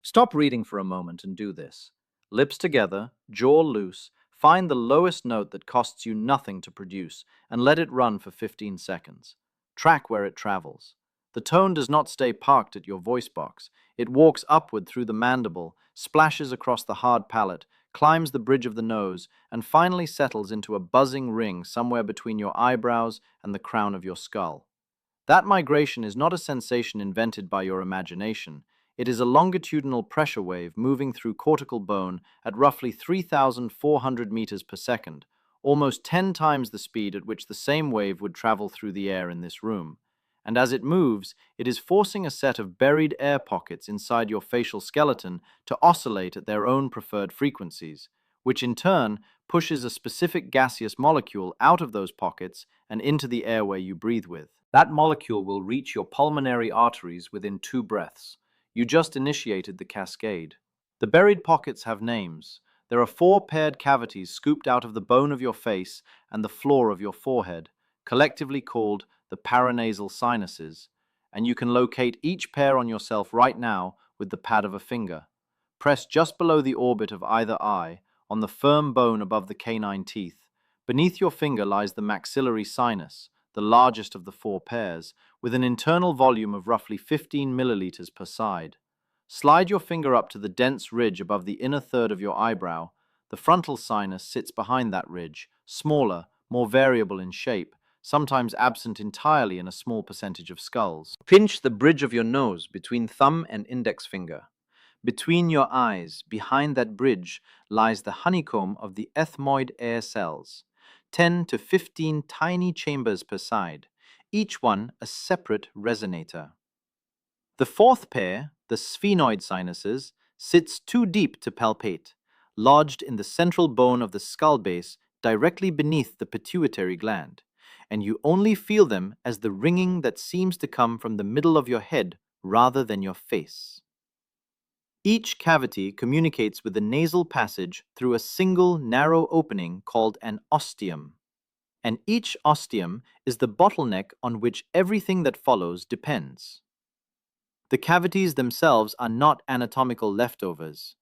Stop reading for a moment and do this. Lips together, jaw loose, find the lowest note that costs you nothing to produce and let it run for 15 seconds. Track where it travels. The tone does not stay parked at your voice box. It walks upward through the mandible, splashes across the hard palate, climbs the bridge of the nose, and finally settles into a buzzing ring somewhere between your eyebrows and the crown of your skull. That migration is not a sensation invented by your imagination. It is a longitudinal pressure wave moving through cortical bone at roughly 3,400 meters per second, almost 10 times the speed at which the same wave would travel through the air in this room. And as it moves, it is forcing a set of buried air pockets inside your facial skeleton to oscillate at their own preferred frequencies, which in turn pushes a specific gaseous molecule out of those pockets and into the airway you breathe with. That molecule will reach your pulmonary arteries within 2 breaths. You just initiated the cascade. The buried pockets have names. There are 4 paired cavities scooped out of the bone of your face and the floor of your forehead, collectively called the paranasal sinuses, and you can locate each pair on yourself right now with the pad of a finger. Press just below the orbit of either eye, on the firm bone above the canine teeth. Beneath your finger lies the maxillary sinus, the largest of the 4 pairs, with an internal volume of roughly 15 milliliters per side. Slide your finger up to the dense ridge above the inner third of your eyebrow. The frontal sinus sits behind that ridge, smaller, more variable in shape, sometimes absent entirely in a small percentage of skulls. Pinch the bridge of your nose between thumb and index finger. Between your eyes, behind that bridge, lies the honeycomb of the ethmoid air cells, 10 to 15 tiny chambers per side, each one a separate resonator. The 4th pair, the sphenoid sinuses, sits too deep to palpate, lodged in the central bone of the skull base directly beneath the pituitary gland, and you only feel them as the ringing that seems to come from the middle of your head rather than your face. Each cavity communicates with the nasal passage through a single narrow opening called an ostium, and each ostium is the bottleneck on which everything that follows depends. The cavities themselves are not anatomical leftovers.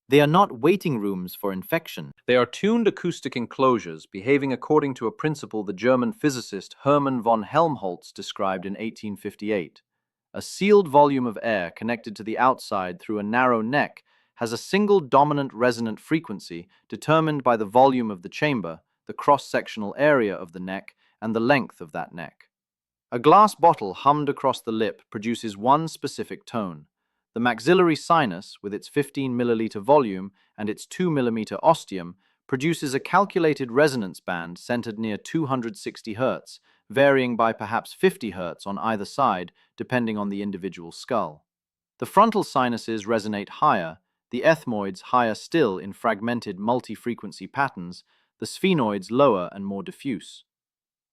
They are not waiting rooms for infection. They are tuned acoustic enclosures behaving according to a principle the German physicist Hermann von Helmholtz described in 1858. A sealed volume of air connected to the outside through a narrow neck has a single dominant resonant frequency determined by the volume of the chamber, the cross-sectional area of the neck, and the length of that neck. A glass bottle hummed across the lip produces one specific tone. The maxillary sinus, with its 15 milliliter volume and its 2 millimeter ostium, produces a calculated resonance band centered near 260 Hz, varying by perhaps 50 Hz on either side, depending on the individual skull. The frontal sinuses resonate higher, the ethmoids higher still in fragmented multi-frequency patterns, the sphenoids lower and more diffuse.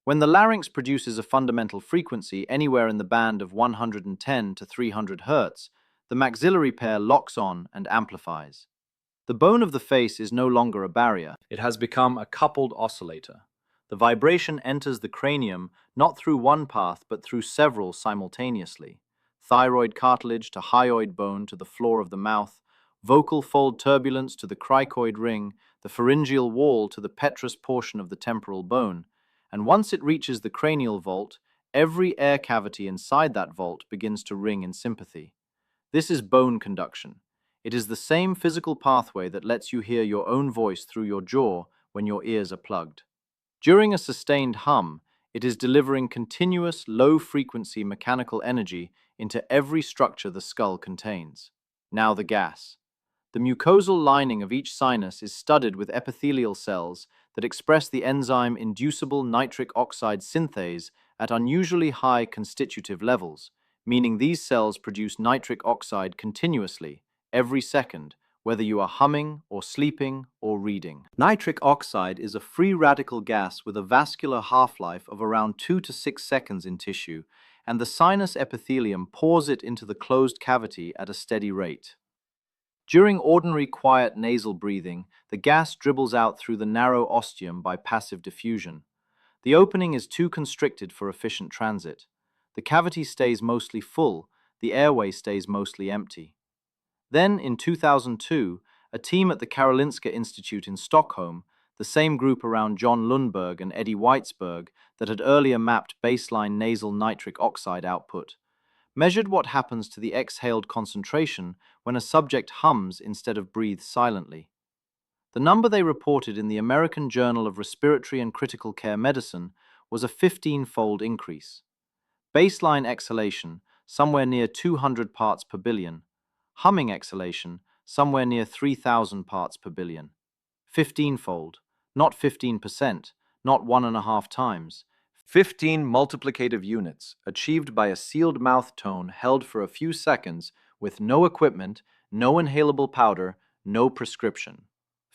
When the larynx produces a fundamental frequency anywhere in the band of 110 to 300 Hz, the maxillary pair locks on and amplifies. The bone of the face is no longer a barrier. It has become a coupled oscillator. The vibration enters the cranium not through one path but through several simultaneously. Thyroid cartilage to hyoid bone to the floor of the mouth, vocal fold turbulence to the cricoid ring, the pharyngeal wall to the petrous portion of the temporal bone, and once it reaches the cranial vault, every air cavity inside that vault begins to ring in sympathy. This is bone conduction. It is the same physical pathway that lets you hear your own voice through your jaw when your ears are plugged. During a sustained hum, it is delivering continuous, low-frequency mechanical energy into every structure the skull contains. Now the gas. The mucosal lining of each sinus is studded with epithelial cells that express the enzyme inducible nitric oxide synthase at unusually high constitutive levels, meaning these cells produce nitric oxide continuously, every second, whether you are humming or sleeping or reading. Nitric oxide is a free radical gas with a vascular half-life of around 2 to 6 seconds in tissue, and the sinus epithelium pours it into the closed cavity at a steady rate. During ordinary quiet nasal breathing, the gas dribbles out through the narrow ostium by passive diffusion. The opening is too constricted for efficient transit. The cavity stays mostly full, the airway stays mostly empty. Then, in 2002, a team at the Karolinska Institute in Stockholm, the same group around John Lundberg and Eddie Weitzberg that had earlier mapped baseline nasal nitric oxide output, measured what happens to the exhaled concentration when a subject hums instead of breathes silently. The number they reported in the American Journal of Respiratory and Critical Care Medicine was a 15-fold increase. Baseline exhalation, somewhere near 200 parts per billion. Humming exhalation, somewhere near 3,000 parts per billion. 15-fold, not 15%, not 1.5 times. 15 multiplicative units, achieved by a sealed mouth tone held for a few seconds with no equipment, no inhalable powder, no prescription.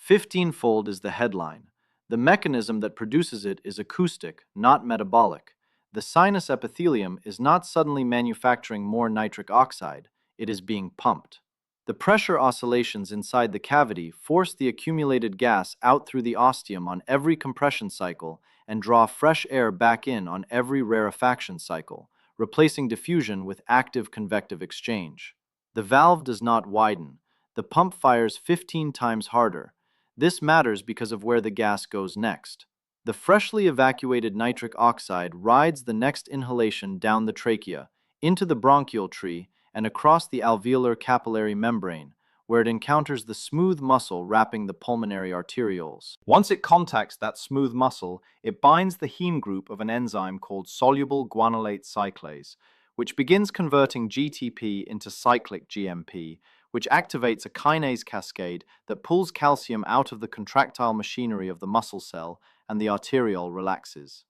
15-fold is the headline. The mechanism that produces it is acoustic, not metabolic. The sinus epithelium is not suddenly manufacturing more nitric oxide, it is being pumped. The pressure oscillations inside the cavity force the accumulated gas out through the ostium on every compression cycle and draw fresh air back in on every rarefaction cycle, replacing diffusion with active convective exchange. The valve does not widen. The pump fires 15 times harder. This matters because of where the gas goes next. The freshly evacuated nitric oxide rides the next inhalation down the trachea, into the bronchial tree, and across the alveolar capillary membrane, where it encounters the smooth muscle wrapping the pulmonary arterioles. Once it contacts that smooth muscle, it binds the heme group of an enzyme called soluble guanylate cyclase, which begins converting GTP into cyclic GMP, which activates a kinase cascade that pulls calcium out of the contractile machinery of the muscle cell, and the arteriole relaxes.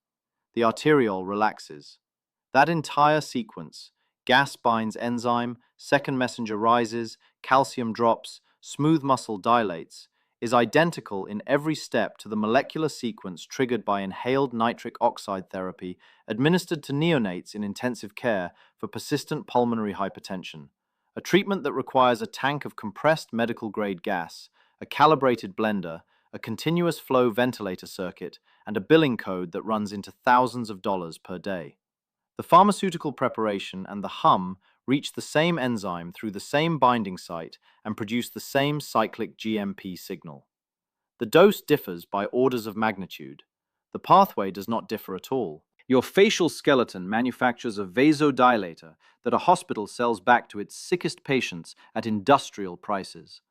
The arteriole relaxes. That entire sequence, gas binds enzyme, second messenger rises, calcium drops, smooth muscle dilates, is identical in every step to the molecular sequence triggered by inhaled nitric oxide therapy administered to neonates in intensive care for persistent pulmonary hypertension, a treatment that requires a tank of compressed medical-grade gas, a calibrated blender, a continuous flow ventilator circuit, and a billing code that runs into thousands of dollars per day. The pharmaceutical preparation and the hum reach the same enzyme through the same binding site and produce the same cyclic GMP signal. The dose differs by orders of magnitude. The pathway does not differ at all. Your facial skeleton manufactures a vasodilator that a hospital sells back to its sickest patients at industrial prices.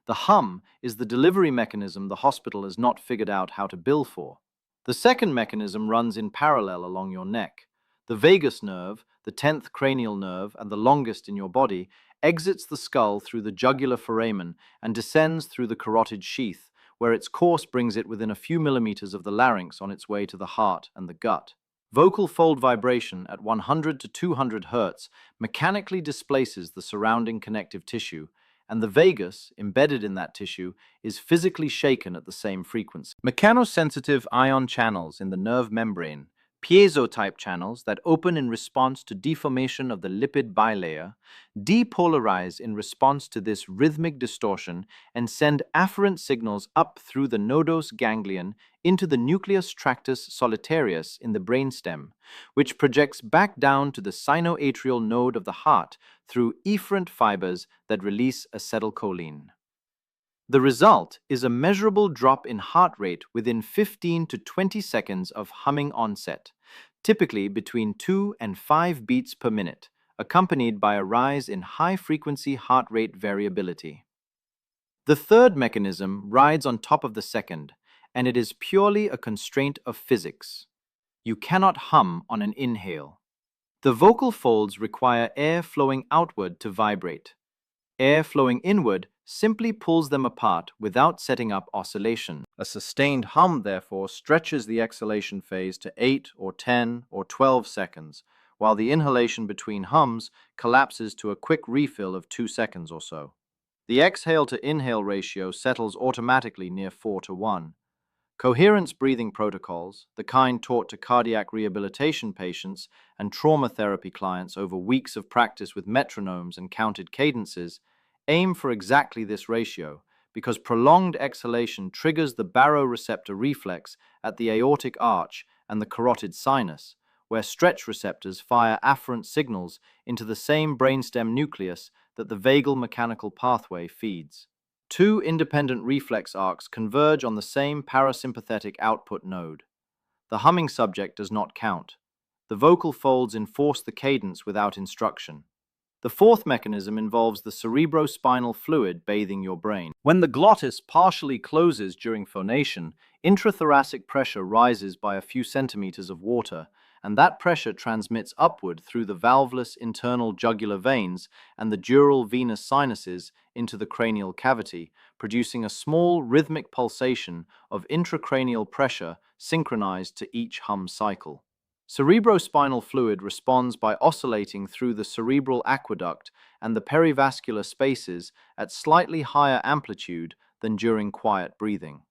The hum is the delivery mechanism the hospital has not figured out how to bill for. The second mechanism runs in parallel along your neck. The vagus nerve, the 10th cranial nerve and the longest in your body, exits the skull through the jugular foramen and descends through the carotid sheath, where its course brings it within a few millimeters of the larynx on its way to the heart and the gut. Vocal fold vibration at 100 to 200 Hz mechanically displaces the surrounding connective tissue, and the vagus, embedded in that tissue, is physically shaken at the same frequency. Mechanosensitive ion channels in the nerve membrane, piezo-type channels that open in response to deformation of the lipid bilayer, depolarize in response to this rhythmic distortion and send afferent signals up through the nodose ganglion into the nucleus tractus solitarius in the brainstem, which projects back down to the sinoatrial node of the heart through efferent fibers that release acetylcholine. The result is a measurable drop in heart rate within 15 to 20 seconds of humming onset, typically between 2 and 5 beats per minute, accompanied by a rise in high-frequency heart rate variability. The third mechanism rides on top of the second, and it is purely a constraint of physics. You cannot hum on an inhale. The vocal folds require air flowing outward to vibrate. Air flowing inward simply pulls them apart without setting up oscillation. A sustained hum, therefore, stretches the exhalation phase to 8 or 10 or 12 seconds, while the inhalation between hums collapses to a quick refill of 2 seconds or so. The exhale to inhale ratio settles automatically near 4 to 1. Coherence breathing protocols, the kind taught to cardiac rehabilitation patients and trauma therapy clients over weeks of practice with metronomes and counted cadences, aim for exactly this ratio because prolonged exhalation triggers the baroreceptor reflex at the aortic arch and the carotid sinus, where stretch receptors fire afferent signals into the same brainstem nucleus that the vagal mechanical pathway feeds. Two independent reflex arcs converge on the same parasympathetic output node. The humming subject does not count. The vocal folds enforce the cadence without instruction. The fourth mechanism involves the cerebrospinal fluid bathing your brain. When the glottis partially closes during phonation, intrathoracic pressure rises by a few centimeters of water, and that pressure transmits upward through the valveless internal jugular veins and the dural venous sinuses into the cranial cavity, producing a small rhythmic pulsation of intracranial pressure synchronized to each hum cycle. Cerebrospinal fluid responds by oscillating through the cerebral aqueduct and the perivascular spaces at slightly higher amplitude than during quiet breathing.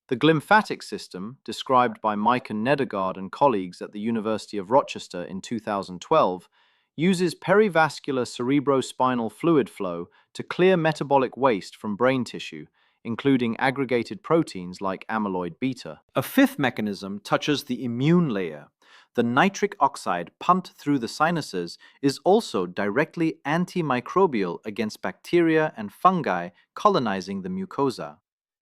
The glymphatic system, described by Maiken Nedergaard and colleagues at the University of Rochester in 2012, uses perivascular cerebrospinal fluid flow to clear metabolic waste from brain tissue, including aggregated proteins like amyloid beta. A fifth mechanism touches the immune layer. The nitric oxide pumped through the sinuses is also directly antimicrobial against bacteria and fungi colonizing the mucosa.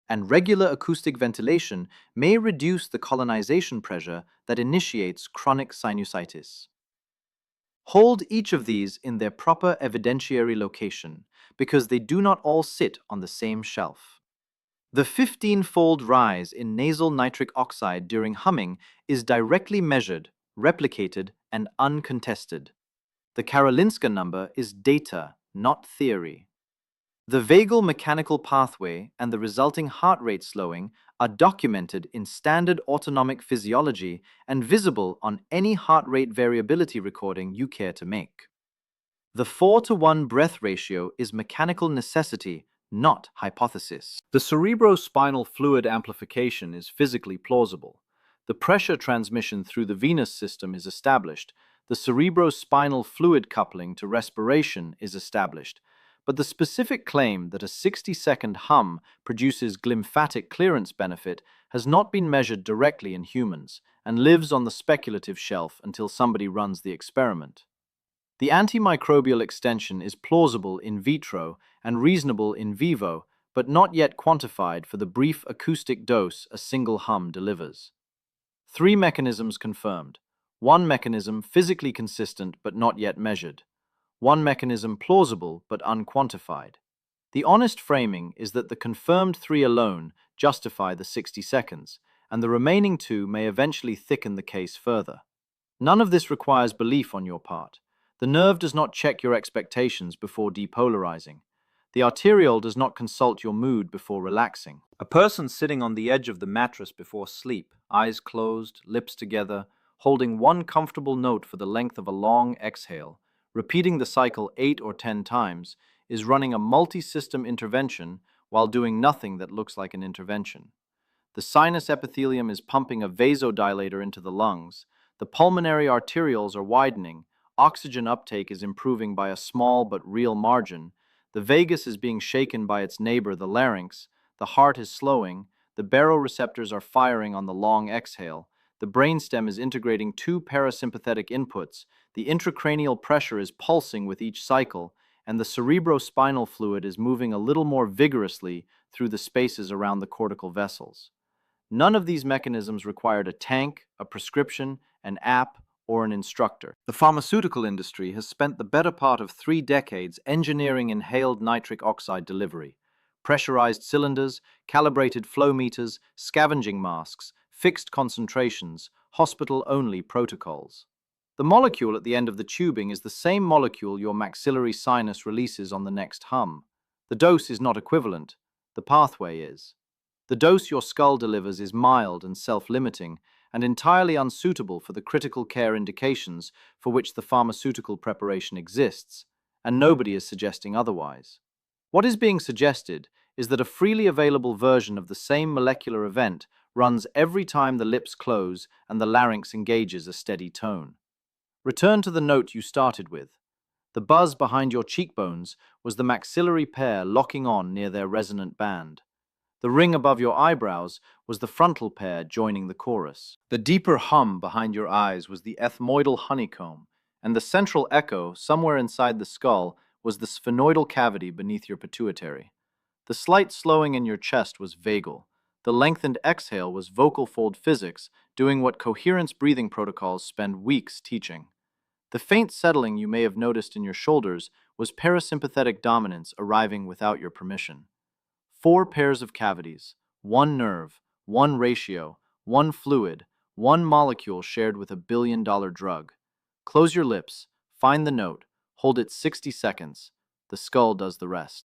And regular acoustic ventilation may reduce the colonization pressure that initiates chronic sinusitis. Hold each of these in their proper evidentiary location, because they do not all sit on the same shelf. The 15-fold rise in nasal nitric oxide during humming is directly measured, replicated, and uncontested. The Karolinska number is data, not theory. The vagal mechanical pathway and the resulting heart rate slowing are documented in standard autonomic physiology and visible on any heart rate variability recording you care to make. The 4-to-1 breath ratio is mechanical necessity, not hypothesis. The cerebrospinal fluid amplification is physically plausible. The pressure transmission through the venous system is established. The cerebrospinal fluid coupling to respiration is established. But the specific claim that a 60-second hum produces glymphatic clearance benefit has not been measured directly in humans and lives on the speculative shelf until somebody runs the experiment. The antimicrobial extension is plausible in vitro and reasonable in vivo, but not yet quantified for the brief acoustic dose a single hum delivers. 3 mechanisms confirmed. 1 mechanism physically consistent but not yet measured. 1 mechanism plausible but unquantified. The honest framing is that the confirmed 3 alone justify the 60 seconds, and the remaining 2 may eventually thicken the case further. None of this requires belief on your part. The nerve does not check your expectations before depolarizing. The arteriole does not consult your mood before relaxing. A person sitting on the edge of the mattress before sleep, eyes closed, lips together, holding one comfortable note for the length of a long exhale, repeating the cycle 8 or 10 times, is running a multi-system intervention while doing nothing that looks like an intervention. The sinus epithelium is pumping a vasodilator into the lungs. The pulmonary arterioles are widening. Oxygen uptake is improving by a small but real margin. The vagus is being shaken by its neighbor, the larynx. The heart is slowing. The baroreceptors are firing on the long exhale. The brainstem is integrating 2 parasympathetic inputs. The intracranial pressure is pulsing with each cycle, and the cerebrospinal fluid is moving a little more vigorously through the spaces around the cortical vessels. None of these mechanisms required a tank, a prescription, an app, or an instructor. The pharmaceutical industry has spent the better part of 3 decades engineering inhaled nitric oxide delivery. Pressurized cylinders, calibrated flow meters, scavenging masks, fixed concentrations, hospital-only protocols. The molecule at the end of the tubing is the same molecule your maxillary sinus releases on the next hum. The dose is not equivalent. The pathway is. The dose your skull delivers is mild and self-limiting, and entirely unsuitable for the critical care indications for which the pharmaceutical preparation exists, and nobody is suggesting otherwise. What is being suggested is that a freely available version of the same molecular event runs every time the lips close and the larynx engages a steady tone. Return to the note you started with. The buzz behind your cheekbones was the maxillary pair locking on near their resonant band. The ring above your eyebrows was the frontal pair joining the chorus. The deeper hum behind your eyes was the ethmoidal honeycomb, and the central echo, somewhere inside the skull, was the sphenoidal cavity beneath your pituitary. The slight slowing in your chest was vagal. The lengthened exhale was vocal fold physics, doing what coherence breathing protocols spend weeks teaching. The faint settling you may have noticed in your shoulders was parasympathetic dominance arriving without your permission. Four pairs of cavities, one nerve, one ratio, one fluid, one molecule shared with $1 billion drug. Close your lips, find the note, hold it 60 seconds. The skull does the rest.